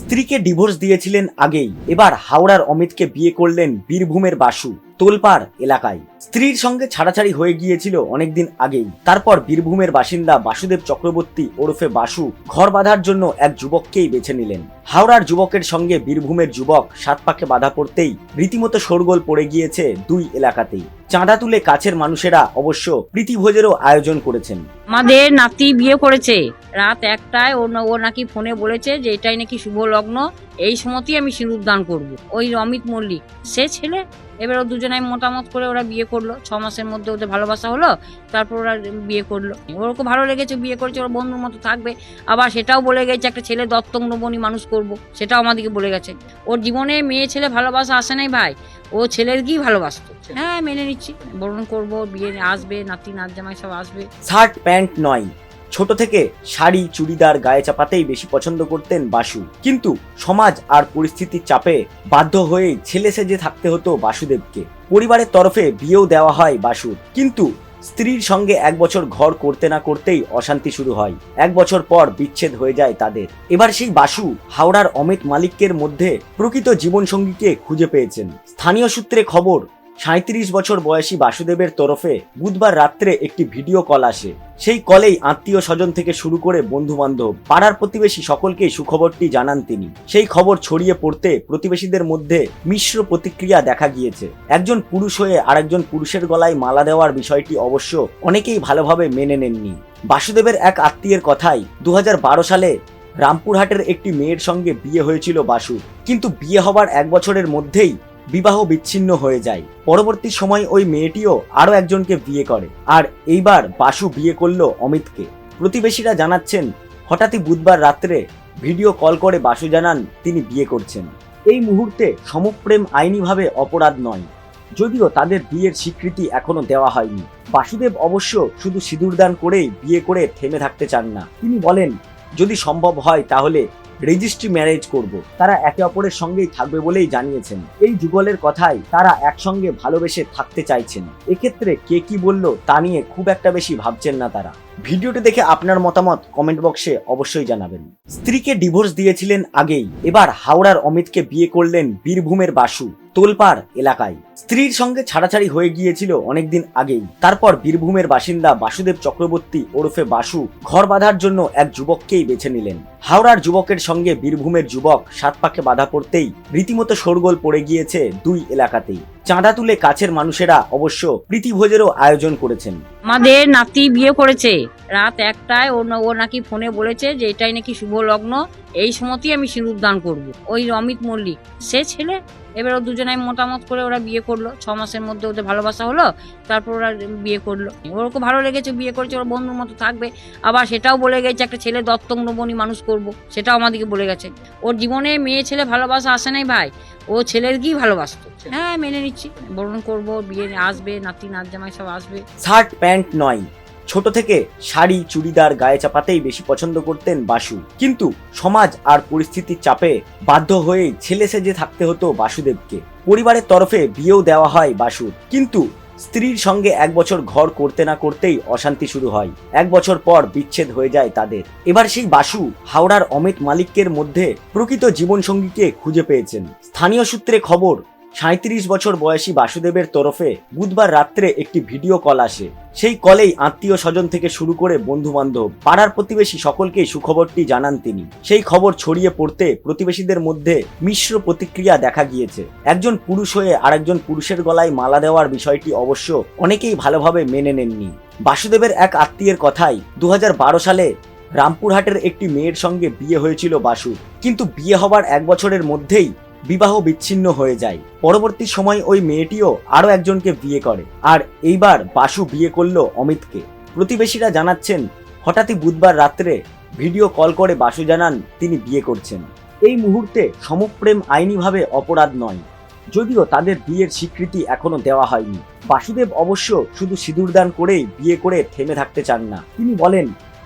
স্ত্রীকে ডিভোর্স দিয়েছিলেন আগেই, এবার হাওড়ার অমিতকে বিয়ে করলেন বীরভূমের বাসু। তোলপাড় এলাকায় স্ত্রীর সঙ্গে ছাড়াছাড়ি হয়ে গিয়েছিল অনেকদিন আগেই। তারপর বীরভূমের বাসিন্দা বাসুদেব চক্রবর্তী ওরফে বাসু ঘর বাঁধার জন্য এক যুবককেই বেছে নিলেন। হাওড়ার যুবকের সঙ্গে বীরভূমের যুবক সাত পাকে বাধা পড়তেই রীতিমতো শোরগোল পড়ে গিয়েছে দুই এলাকাতেই। চাঁদা তুলে কাছের মানুষেরা অবশ্য প্রীতিভোজেরও আয়োজন করেছেন। আমাদের নাতি বিয়ে করেছে রাত 1টায়। ও নাকি ফোনে বলেছে যে এটাই নাকি শুভ লগ্ন, এই সময়তেই আমি সিঁদুর দান করবো। ওই অমিত মল্লিক সে ছেলে। এবার ও দুজনাই মতামত করে ওরা বিয়ে করলো। 6 মাসের মধ্যে ওদের ভালোবাসা হলো, তারপর ওরা বিয়ে করলো। ওর খুব ভালো লেগেছে, বিয়ে করেছে, ওর বন্ধুর মতো থাকবে। আবার সেটাও বলে গেছে একটা ছেলে দত্তক নবনী মানুষ করব, সেটাও আমাদেরকে বলে গেছে। ওর জীবনে মেয়ে ছেলে ভালোবাসা আসে নাই ভাই, ও ছেলের কি ভালোবাসতো। হ্যাঁ মেনে নিচ্ছি, বরণ করবো, বিয়ে আসবে, নাতি নাত জামাই সব আসবে। শার্ট প্যান্ট নয়, ছোট থেকে শাড়ি চুড়িদার গায়ে চাপাতেই বেশি পছন্দ করতেন বাসু। কিন্তু সমাজ আর পরিস্থিতির চাপে বাধ্য হয়েই ছেলে সেজে থাকতে হতো বাসুদেবকে। পরিবারের তরফে বিয়েও দেওয়া হয় বাসুর, কিন্তু স্ত্রীর সঙ্গে 1 বছর ঘর করতে না করতেই অশান্তি শুরু হয়। 1 বছর পর বিচ্ছেদ হয়ে যায় তাদের। এবার সেই বাসু হাওড়ার অমিত মালিকের মধ্যে প্রকৃত জীবনসঙ্গীকে খুঁজে পেয়েছেন। স্থানীয় সূত্রে খবর, 37 বছর বয়সী বাসুদেবের তরফে বুধবার রাত্রে একটি ভিডিও কল আসে। সেই কলেই আত্মীয় স্বজন থেকে শুরু করে বন্ধু বান্ধব, পাড়ার প্রতিবেশী সকলকেই সুখবরটি জানান তিনি। সেই খবর ছড়িয়ে পড়তে প্রতিবেশীদের মধ্যে মিশ্র প্রতিক্রিয়া দেখা গিয়েছে। একজন পুরুষ হয়ে আরেকজন পুরুষের গলায় মালা দেওয়ার বিষয়টি অবশ্য অনেকেই ভালোভাবে মেনে নেননি। বাসুদেবের এক আত্মীয়ের কথাই 2012 সালে রামপুরহাটের একটি মেয়ের সঙ্গে বিয়ে হয়েছিল বাসুর, কিন্তু বিয়ে হবার 1 বছরের মধ্যেই বিবাহ বিচ্ছিন্ন হয়ে যায়। পরবর্তী সময় ওই মেয়েটিও আরো একজনকে বিয়ে করে, আর এইবার বাসু বিয়ে করলো অমিতকে। প্রতিবেশীরা জানাচ্ছেন, হঠাৎই বুধবার রাত্রে ভিডিও কল করে বাসু জানান তিনি বিয়ে করছেন। এই মুহূর্তে সমপ্রেম আইনিভাবে অপরাধ নয়, যদিও তাদের বিয়ের স্বীকৃতি এখনো দেওয়া হয়নি। বাসুদেব অবশ্য শুধু সিঁদুরদান করেই বিয়ে করে থেমে থাকতে চান না। তিনি বলেন, যদি সম্ভব হয় তাহলে রেজিস্ট্রি ম্যারেজ করব। তারা একে অপরের সঙ্গেই থাকবে বলেই জানিয়েছেন। এই যুগলের কথায় তারা একসঙ্গে ভালোবেসে থাকতে চাইছেন। এক্ষেত্রে কে কি বলল তা নিয়ে খুব একটা বেশি ভাবছেন না তারা। ভিডিওটি দেখে আপনার মতামত কমেন্ট বক্সে অবশ্যই জানাবেন। স্ত্রীকে ডিভোর্স দিয়েছিলেন আগেই, এবার হাওড়ার অমিতকে বিয়ে করলেন বীরভূমের বাসু। তোলপাড় এলাকায় স্ত্রীর সঙ্গে ছাড়াছাড়ি হয়ে গিয়েছিল অনেকদিন আগেই। তারপর বীরভূমের বাসিন্দা বাসুদেব চক্রবর্তী ওরফে বাসু ঘর বাঁধার জন্য এক যুবককেই বেছে নিলেন। হাওড়ার যুবকের সঙ্গে বীরভূমের যুবক সাত পাকে বাধা পড়তেই রীতিমতো শোরগোল পড়ে গিয়েছে দুই এলাকাতেই। চাঁদা তুলে কাছের মানুষেরা অবশ্য প্রীতিভোজেরও আয়োজন করেছেন। আমাদের নাতি বিয়ে করেছে রাত 1টায়। ও নাকি ফোনে বলেছে যে এটাই নাকি শুভ লগ্ন, এই সময়তেই আমি সিঁদুর দান করবো। ওই অমিত মল্লিক সে ছেলে। এবার ও দুজনাই মতামত করে ওরা বিয়ে করলো। 6 মাসের মধ্যে ওদের ভালোবাসা হলো, তারপর ওরা বিয়ে করলো। ওর খুব ভালো লেগেছে, বিয়ে করেছে, ওর বন্ধুর মতো থাকবে। আবার সেটাও বলে গেছে একটা ছেলে দত্তক নবনী মানুষ করব, সেটাও আমাদেরকে বলে গেছে। ওর জীবনে মেয়ে ছেলে ভালোবাসা আসে নাই ভাই, ও ছেলের কি ভালোবাসতো। হ্যাঁ মেনে নিচ্ছি, বরণ করবো, বিয়ে আসবে, নাতি নাত জামাই সব আসবে। শার্ট প্যান্ট নয়, ছোট থেকে শাড়ি চুড়িদার গায়ে চাপাতেই বেশি পছন্দ করতেন বাসু। কিন্তু সমাজ আর পরিস্থিতির চাপে বাধ্য হয়েই ছেলে সেজে থাকতে হতো বাসুদেবকে। পরিবারের তরফে বিয়েও দেওয়া হয় বাসুর, কিন্তু স্ত্রীর সঙ্গে 1 বছর ঘর করতে না করতেই অশান্তি শুরু হয়। 1 বছর পর বিচ্ছেদ হয়ে যায় তাদের। এবার সেই বাসু হাওড়ার অমিত মালিকের মধ্যে প্রকৃত জীবনসঙ্গীকে খুঁজে পেয়েছেন। স্থানীয় সূত্রে খবর, 37 বছর বয়সী বাসুদেবের তরফে বুধবার রাত্রে একটি ভিডিও কল আসে। সেই কলেই আত্মীয় স্বজন থেকে শুরু করে বন্ধু বান্ধব, পাড়ার প্রতিবেশী সকলকেই সুখবরটি জানান তিনি। সেই খবর ছড়িয়ে পড়তে প্রতিবেশীদের মধ্যে মিশ্র প্রতিক্রিয়া দেখা গিয়েছে। একজন পুরুষ হয়ে আরেকজন পুরুষের গলায় মালা দেওয়ার বিষয়টি অবশ্য অনেকেই ভালোভাবে মেনে নেননি। বাসুদেবের এক আত্মীয়ের কথাই 2012 সালে রামপুরহাটের একটি মেয়ের সঙ্গে বিয়ে হয়েছিল বাসুর, কিন্তু বিয়ে হবার 1 বছরের মধ্যেই বিবাহ বিচ্ছিন্ন হয়ে যায়। পরবর্তী সময় ওই মেয়েটিও আরো একজনকে বিয়ে করে, আর এইবার বাসু বিয়ে করলো অমিতকে। প্রতিবেশীরা জানাচ্ছেন, হঠাৎই বুধবার রাত্রে ভিডিও কল করে বাসু জানান তিনি বিয়ে করছেন। এই মুহূর্তে সমপ্রেম আইনিভাবে অপরাধ নয়, যদিও তাদের বিয়ের স্বীকৃতি এখনো দেওয়া হয়নি। বাসুদেব অবশ্য শুধু সিঁদুরদান করেই বিয়ে করে থেমে থাকতে চান না। তিনি বলেন,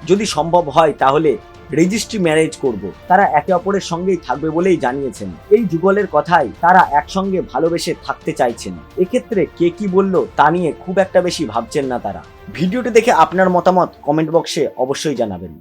যদি সম্ভব হয় তাহলে রেজিস্ট্রি ম্যারেজ করব। তারা একে অপরের সঙ্গেই থাকবে বলেই জানিয়েছেন। এই যুগলের কথায় তারা একসঙ্গে ভালোবেসে থাকতে চাইছেন। এক্ষেত্রে কে কি বলল তা নিয়ে খুব একটা বেশি ভাবছেন না তারা। ভিডিওটি দেখে আপনার মতামত কমেন্ট বক্সে অবশ্যই জানাবেন।